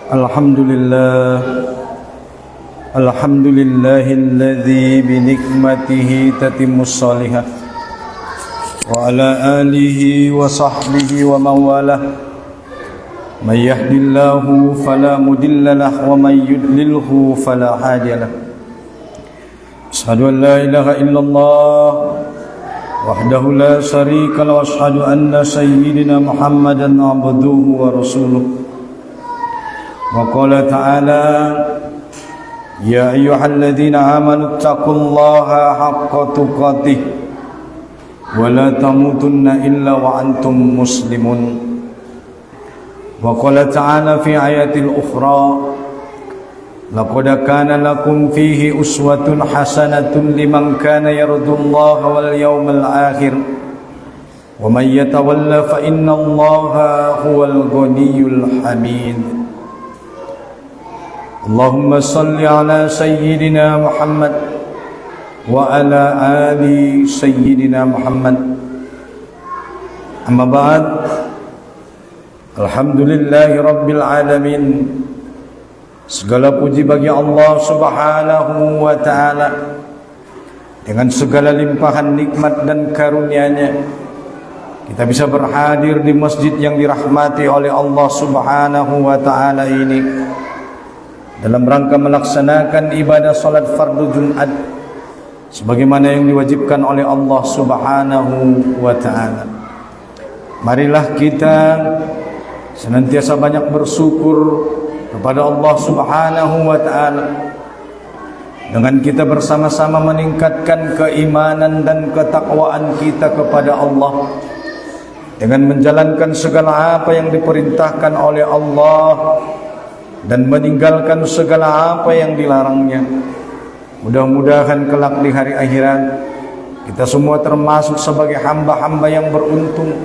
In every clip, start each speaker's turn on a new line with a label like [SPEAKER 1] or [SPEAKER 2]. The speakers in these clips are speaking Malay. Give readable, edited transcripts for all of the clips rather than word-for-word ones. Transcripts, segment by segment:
[SPEAKER 1] Alhamdulillah, alhamdulillahilladzi binikmatihi tatimmus salihah, wa ala alihi wa sahbihi wa man walah. May yahdihillahu fala mudilla lahu wa may yudlilhu fala hadiya lahu. Asyhadu an la ilaha illallah wahdahu la syarika lahu wa asyhadu anna sayyidina Muhammadan abduhu wa rasuluh. Wa qala ta'ala ya ayyuhalladzina amanu taqullaha haqqa tuqatih wa la tamutunna illa wa antum muslimun. Wa qala ta'ala fi ayatil ukhra laqad kana lakum fihi uswatun hasanatun liman kana yarjullaha wal yawmal akhir wa man yatawalla fa innallaha huwal ghaniyyul hamid. Allahumma salli ala sayyidina Muhammad wa ala ali sayyidina Muhammad. Amma ba'd. Alhamdulillahi rabbil alamin. Segala puji bagi Allah subhanahu wa ta'ala. Dengan segala limpahan nikmat dan karunia-Nya, kita bisa berhadir di masjid yang dirahmati oleh Allah subhanahu wa ta'ala ini dalam rangka melaksanakan ibadah salat fardu Jumat sebagaimana yang diwajibkan oleh Allah subhanahu wa ta'ala. Marilah kita senantiasa banyak bersyukur kepada Allah subhanahu wa ta'ala dengan kita bersama-sama meningkatkan keimanan dan ketakwaan kita kepada Allah dengan menjalankan segala apa yang diperintahkan oleh Allah dan meninggalkan segala apa yang dilarangnya. Mudah-mudahan kelak di hari akhirat kita semua termasuk sebagai hamba-hamba yang beruntung,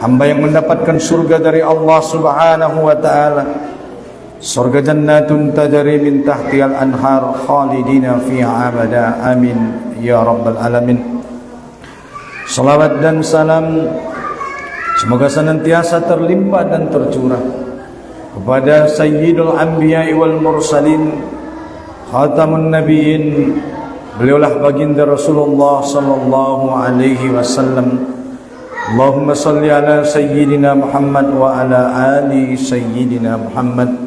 [SPEAKER 1] hamba yang mendapatkan surga dari Allah subhanahu wa ta'ala, surga jannatun tajri min tahtihal anhar khalidina fiha abada. Amin ya rabbal alamin. Salawat dan salam semoga senantiasa terlimpah dan tercurah kepada Sayyidul Anbiya'i wal Mursalin, Khatamun Nabiyyin, beliaulah baginda Rasulullah sallallahu alaihi wasallam. Allahumma salli ala Sayyidina Muhammad wa ala ali Sayyidina Muhammad.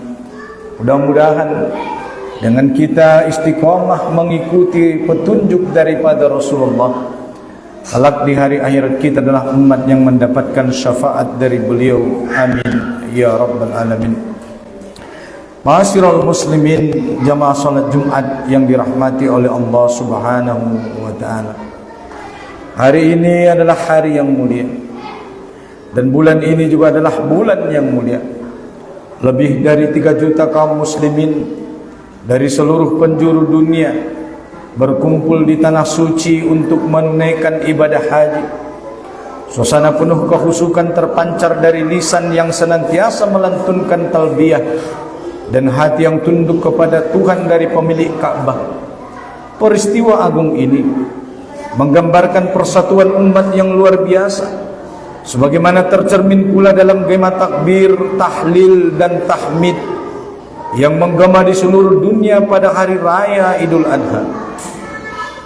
[SPEAKER 1] Mudah-mudahan dengan kita istiqomah mengikuti petunjuk daripada Rasulullah, kelak di hari akhirat kita adalah umat yang mendapatkan syafaat dari beliau. Amin ya rabbal alamin. Ma'asyiral muslimin, jamaah salat Jumat yang dirahmati oleh Allah subhanahu wa ta'ala. Hari ini adalah hari yang mulia, dan bulan ini juga adalah bulan yang mulia. Lebih dari 3 juta kaum muslimin dari seluruh penjuru dunia berkumpul di tanah suci untuk menunaikan ibadah haji. Suasana penuh kehusukan terpancar dari lisan yang senantiasa melantunkan talbiyah dan hati yang tunduk kepada Tuhan dari pemilik Ka'bah. Peristiwa agung ini menggambarkan persatuan umat yang luar biasa, sebagaimana tercermin pula dalam gema takbir, tahlil dan tahmid yang menggema di seluruh dunia pada hari raya Idul Adha.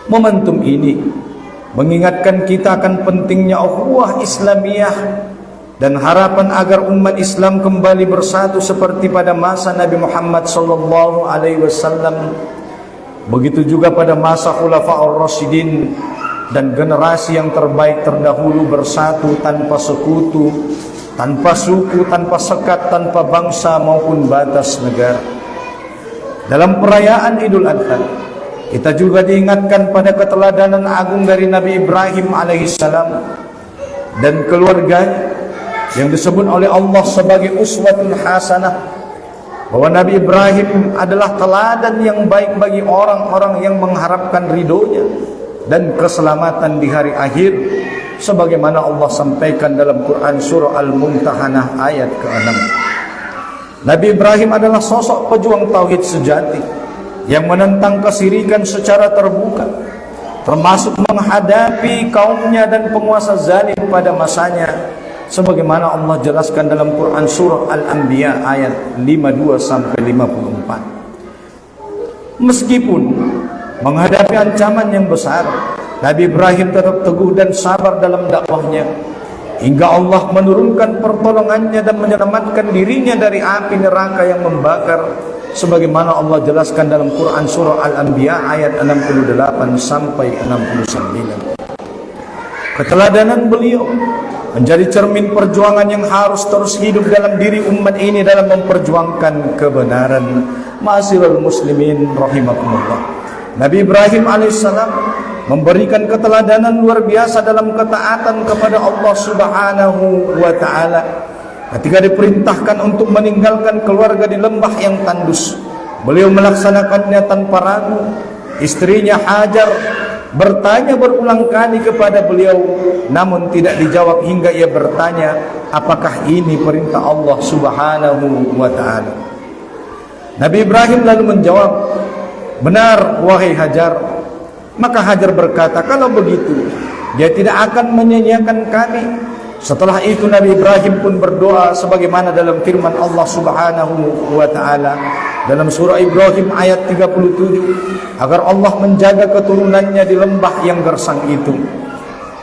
[SPEAKER 1] Momentum ini mengingatkan kita akan pentingnya ukhuwah Islamiyah dan harapan agar umat Islam kembali bersatu seperti pada masa Nabi Muhammad sallallahu alaihi wasallam. Begitu juga pada masa Khulafaur Rasyidin dan generasi yang terbaik terdahulu bersatu tanpa sekutu, tanpa suku, tanpa sekat, tanpa bangsa maupun batas negara. Dalam perayaan Idul Adha, kita juga diingatkan pada keteladanan agung dari Nabi Ibrahim alaihissalam dan keluarganya yang disebut oleh Allah sebagai uswatun hasanah, bahwa Nabi Ibrahim adalah teladan yang baik bagi orang-orang yang mengharapkan ridhonya dan keselamatan di hari akhir, sebagaimana Allah sampaikan dalam Quran surah Al-Mumtahanah ayat ke-6. Nabi Ibrahim adalah sosok pejuang tauhid sejati yang menentang kesirikan secara terbuka, termasuk menghadapi kaumnya dan penguasa zalim pada masanya, sebagaimana Allah jelaskan dalam Quran surah Al-Anbiya ayat 52 sampai 54. Meskipun menghadapi ancaman yang besar, Nabi Ibrahim tetap teguh dan sabar dalam dakwahnya hingga Allah menurunkan pertolongannya dan menyelamatkan dirinya dari api neraka yang membakar, sebagaimana Allah jelaskan dalam Quran surah Al-Anbiya ayat 68 sampai 69. Keteladanan beliau menjadi cermin perjuangan yang harus terus hidup dalam diri umat ini dalam memperjuangkan kebenaran. Ma'asyiral muslimin rahimakumullah, Nabi Ibrahim alaihissalam memberikan keteladanan luar biasa dalam ketaatan kepada Allah Subhanahu wa ta'ala. Ketika diperintahkan untuk meninggalkan keluarga di lembah yang tandus, beliau melaksanakannya tanpa ragu. Istrinya Hajar bertanya berulang kali kepada beliau, namun tidak dijawab hingga ia bertanya, apakah ini perintah Allah Subhanahu wa ta'ala? Nabi Ibrahim lalu menjawab, benar wahai Hajar. Maka Hajar berkata, kalau begitu dia tidak akan menyanyiakan kami. Setelah itu Nabi Ibrahim pun berdoa sebagaimana dalam firman Allah Subhanahu wa ta'ala dalam surah Ibrahim ayat 37, agar Allah menjaga keturunannya di lembah yang gersang itu.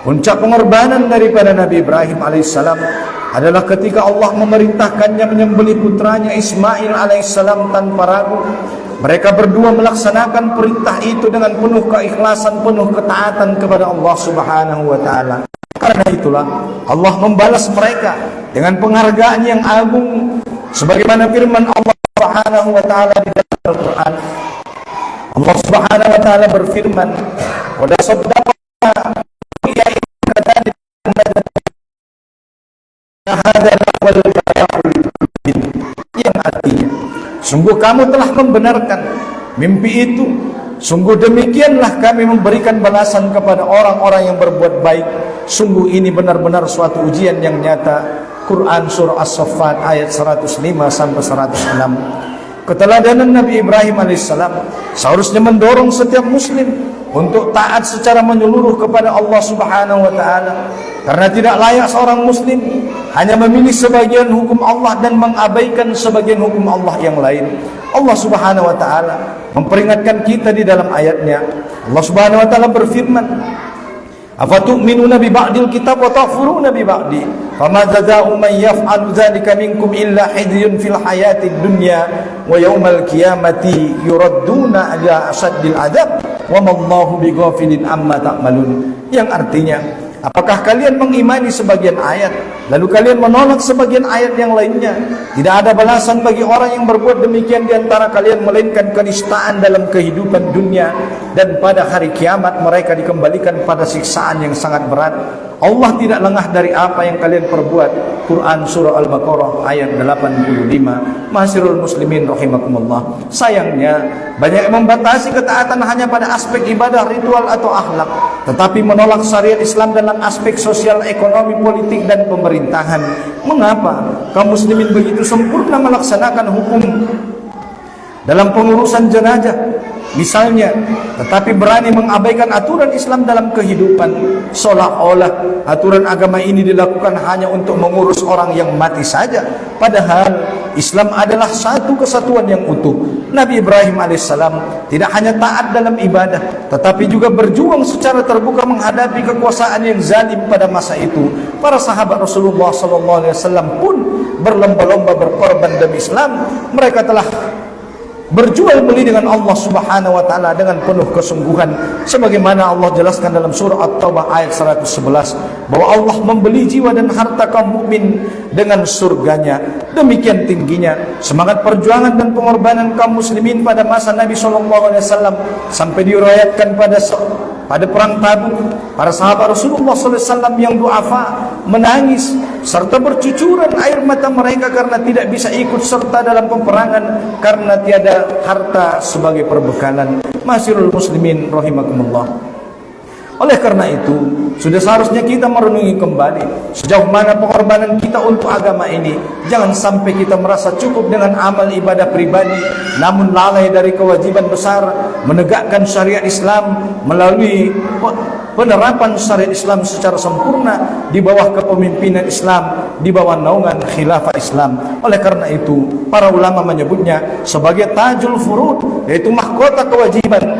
[SPEAKER 1] Puncak pengorbanan daripada Nabi Ibrahim alaihissalam adalah ketika Allah memerintahkannya menyembelih putranya Ismail alaihissalam tanpa ragu. Mereka berdua melaksanakan perintah itu dengan penuh keikhlasan, penuh ketaatan kepada Allah Subhanahu wa ta'ala. Karena itulah Allah membalas mereka dengan penghargaan yang agung, sebagaimana firman Allah Subhanahu wa ta'ala di dalam Al-Quran. Allah Subhanahu wa ta'ala berfirman, "Wa saddaqa ya kadzalik yang artinya, sungguh kamu telah membenarkan mimpi itu. Sungguh demikianlah kami memberikan balasan kepada orang-orang yang berbuat baik. Sungguh ini benar-benar suatu ujian yang nyata." Quran surah As-Saffat ayat 105 sampai 106. Keteladanan Nabi Ibrahim alaihissalam seharusnya mendorong setiap muslim untuk taat secara menyeluruh kepada Allah Subhanahu wa ta'ala. Karena tidak layak seorang muslim hanya memilih sebagian hukum Allah dan mengabaikan sebagian hukum Allah yang lain. Allah Subhanahu wa ta'ala memperingatkan kita di dalam ayatnya. Allah Subhanahu wa ta'ala berfirman, "Afatu'minuna bi ba'dil kitab wa takfuruna bi ba'di? Fama jazaa'u man yaf'alu dzalika minkum illa khizyun fil hayatid dunya wa yaumal qiyamati yuradduna ila asaddil adzab wa mallahu bighafilin amma ta'malun." Yang artinya, apakah kalian mengimani sebagian ayat lalu kalian menolak sebagian ayat yang lainnya? Tidak ada balasan bagi orang yang berbuat demikian di antara kalian melainkan kenistaan dalam kehidupan dunia, dan pada hari kiamat mereka dikembalikan pada siksaan yang sangat berat. Allah tidak lengah dari apa yang kalian perbuat. Quran surah Al-Baqarah ayat 85. Ma'asyiral muslimin rahimakumullah, sayangnya banyak yang membatasi ketaatan hanya pada aspek ibadah, ritual atau akhlak, tetapi menolak syariat Islam dalam aspek sosial, ekonomi, politik dan pemerintahan. Mengapa kaum muslimin begitu sempurna melaksanakan hukum dalam pengurusan jenazah misalnya, tetapi berani mengabaikan aturan Islam dalam kehidupan, seolah-olah aturan agama ini dilakukan hanya untuk mengurus orang yang mati saja, padahal Islam adalah satu kesatuan yang utuh. Nabi Ibrahim alaihissalam tidak hanya taat dalam ibadah, tetapi juga berjuang secara terbuka menghadapi kekuasaan yang zalim pada masa itu. Para sahabat Rasulullah SAW pun berlomba-lomba berkorban demi Islam. Mereka telah berjual beli dengan Allah Subhanahu wa ta'ala dengan penuh kesungguhan, sebagaimana Allah jelaskan dalam surah At-Taubah ayat 111 bahwa Allah membeli jiwa dan harta kaum mukmin dengan surganya. Demikian tingginya semangat perjuangan dan pengorbanan kaum muslimin pada masa Nabi SAW, sampai diriwayatkan pada perang Tabuk, para sahabat Rasulullah SAW yang du'afa menangis serta bercucuran air mata mereka karena tidak bisa ikut serta dalam peperangan karena tiada harta sebagai perbekalan. Ma'asyiral muslimin rahimakumullah, Oleh karena itu, sudah seharusnya kita merenungi kembali sejauh mana pengorbanan kita untuk agama ini. Jangan sampai kita merasa cukup dengan amal ibadah pribadi, namun lalai dari kewajiban besar menegakkan syariat Islam melalui penerapan syariat Islam secara sempurna di bawah kepemimpinan Islam, di bawah naungan khilafah Islam. Oleh karena itu, para ulama menyebutnya sebagai tajul furud, yaitu mahkota kewajiban.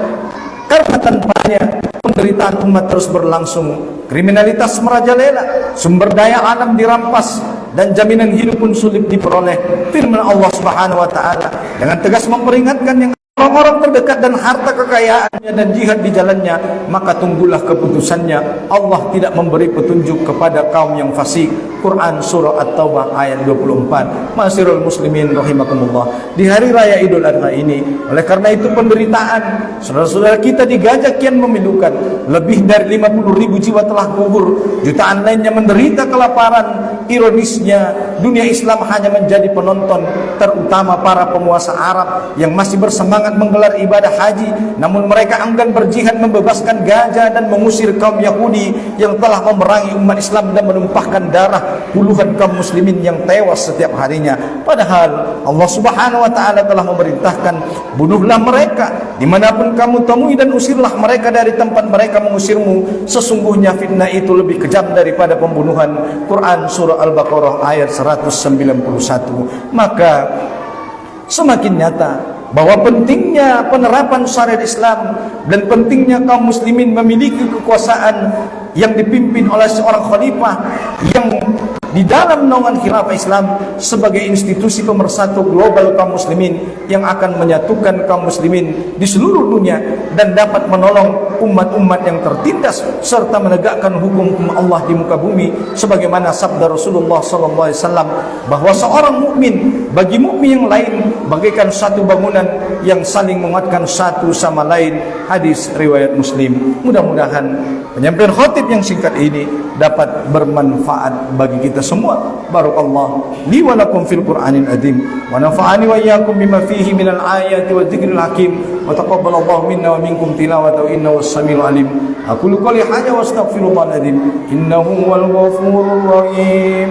[SPEAKER 1] Karena tanpanya penderitaan umat terus berlangsung, kriminalitas merajalela, sumber daya alam dirampas, dan jaminan hidup pun sulit diperoleh. Firman Allah Subhanahu wa taala dengan tegas memperingatkan yang orang-orang terdekat dan harta kekayaannya dan jihad di jalannya, maka tunggulah keputusannya. Allah tidak memberi petunjuk kepada kaum yang fasik. Quran surah At-Taubah ayat 24. Masirul muslimin rahimakumullah. Di hari raya Idul Adha ini, oleh karena itu penderitaan saudara-saudara kita di Gaza kian memilukan. Lebih dari 50.000 jiwa telah gugur, jutaan lainnya menderita kelaparan. Ironisnya, dunia Islam hanya menjadi penonton, terutama para penguasa Arab yang masih bersemangat menggelar ibadah haji, namun mereka enggan berjihad membebaskan Gaza dan mengusir kaum Yahudi yang telah memerangi umat Islam dan menumpahkan darah puluhan kaum muslimin yang tewas setiap harinya. Padahal Allah Subhanahu wa taala telah memerintahkan, bunuhlah mereka dimanapun kamu temui dan usirlah mereka dari tempat mereka mengusirmu. Sesungguhnya fitnah itu lebih kejam daripada pembunuhan. Quran surah Al-Baqarah ayat 191. Maka semakin nyata bahwa pentingnya penerapan syariat Islam dan pentingnya kaum muslimin memiliki kekuasaan yang dipimpin oleh seorang khalifah yang di dalam naungan khilafah Islam sebagai institusi pemersatu global kaum muslimin yang akan menyatukan kaum muslimin di seluruh dunia dan dapat menolong umat-umat yang tertindas serta menegakkan hukum Allah di muka bumi, sebagaimana sabda Rasulullah sallallahu alaihi wasallam bahwa seorang mukmin bagi mukmin yang lain bagaikan satu bangunan yang saling menguatkan satu sama lain. Hadis riwayat Muslim. Mudah-mudahan penyampaian khatib yang singkat ini dapat bermanfaat bagi kita semua. Barakallahu li wa lakum fil Qur'anil azim wa nafa'ani wa iyyakum bima fihi minal ayati wa dzikril hakim wa taqabbalallahu minna wa minkum tilawatahu innahu was-sami'ul alim. Aqulu qouli hadza wa astaghfirullahal azim innahu huwal ghafurur rahim.